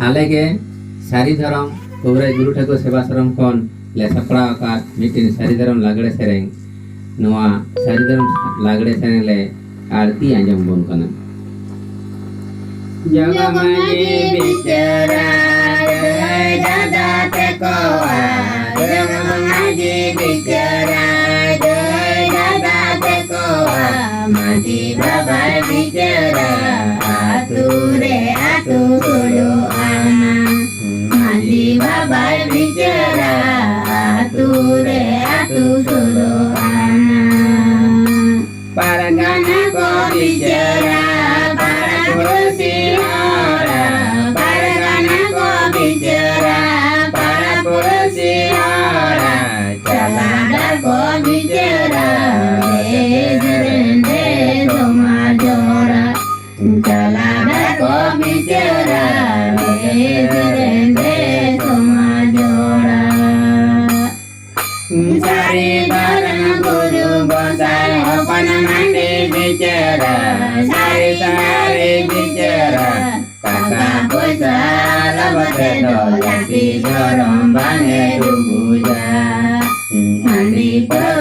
हाले के सारी धरम कौराई गुरु ठाकुर सेवाश्रम खन ले सपड़ा का मीटिंग सारी धरम लागड़े सेरेंग नवा सारी धरम लागड़े सेरेंग ले आरती आंजम बोन कना जगमगी बिचरा जय दादा ते कोआ जगमगी बिचरा जय दादा ते कोआ माजी बाबा बिचरा आतु रे आतु सोलो आना माजी बाबा बिचरा आतु रे आतु सोलो आना परगना को बिचरा सारी धर्म गुरु गोसाई अपन मंडी बिचरा सारी सारी बिचरा काका पैसा लबते दो जाति धर्म बांगे डुबुजा मंडी पर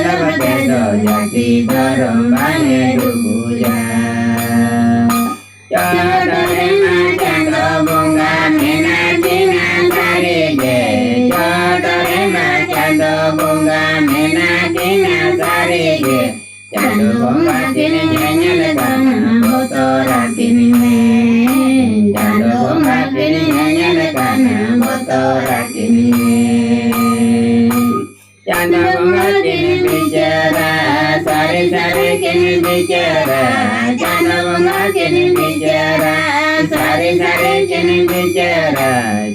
लबते दो जाति धर्म बांगे डुबुजा चौधरी मां चंदो बुंगा मीना जीना सारी गे चौधरी मां चंदो बुंगा मीना जीना सारी गे चंदो बुंगा किनी nyel kana botora kini me चंदो बुंगा किनी nyel kana botora kini me चंदो बुंगा किनी बिचरा सारी सारी किनी बिचरा चंदो बुंगा किनी बिचरा सारी सारी किनी बिचरा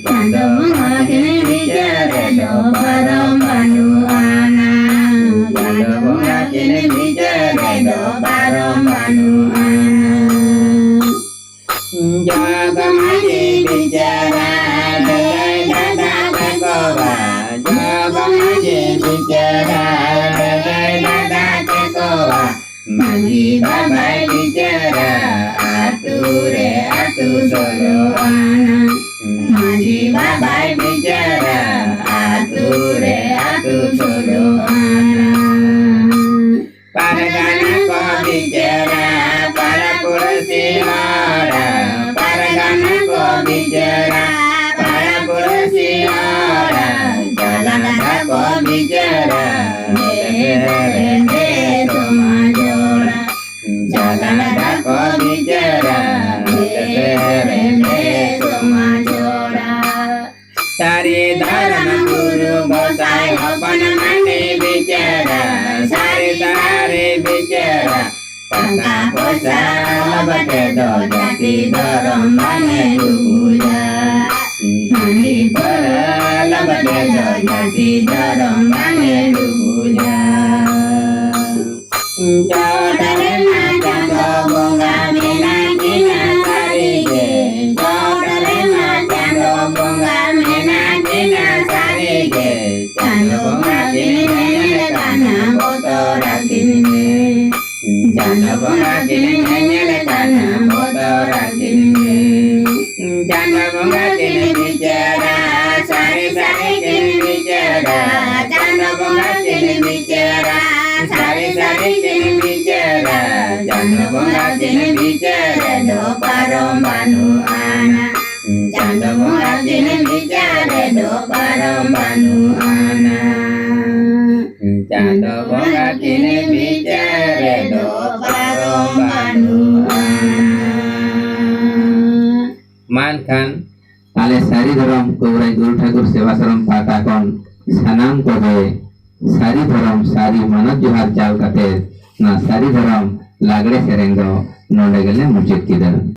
चंदो बुंगा किनी बिचरा दो परम बानु आना चंदो बुंगा किनी बिचरा दो परम बानु आना जगमगी बिचरा जय दादा ते कोआ जगमगी बिचरा जय दादा ते कोआ माजी बाबा बिचरा आतु रे आतु सोलो आना माजी बाबा बिचरा आतु रे आतु सोलो आना परगना को बिचरा परपुरुषी हारा परगना को बिचरा परपुरुषी हारा जलगना को बिचरा दे समाजोड़ा जलगना को बिचरा दे समाजोड़ा सारी धर्म गुरु गोसाई अपन मंडी बिचरा सारी सारी बिचरा काका पैसा लबते दो जाति धर्म बांगे डुबुजा मंडी पर लबते दो जाति धर्म बांगे डुबुजा चौधरी मां चंदो बुंगा मीना जीना सारी गे चौधरी मां चंदो बुंगा मीना जीना सारी गे चंदो बुंगा किनी nyel kana botora kini me चंदो बुंगा किनी nyel kana botora kini me चंदो बुंगा किनी बिचरा सारी सारी किनी बिचरा चंदो बुंगा किनी बिचरा सारी सारी किनी बिचरा चंदो बुंगा किनी बिचरा दो परम बानु आना चंदो बुंगा किनी बिचरा दो परम बानु आना चंदो बुंगा किनी बिचरा दो परम बानु आना मान खान ताले सारी धरम कौराई गुरु ठाकुर सेवाश्रम पाटा कन सानाम को है सारी धरम सारी मानव जोहार चाल कते ना सारी धरम लागड़े सेरेंग दो नोंडे गेले मुचेत किदर।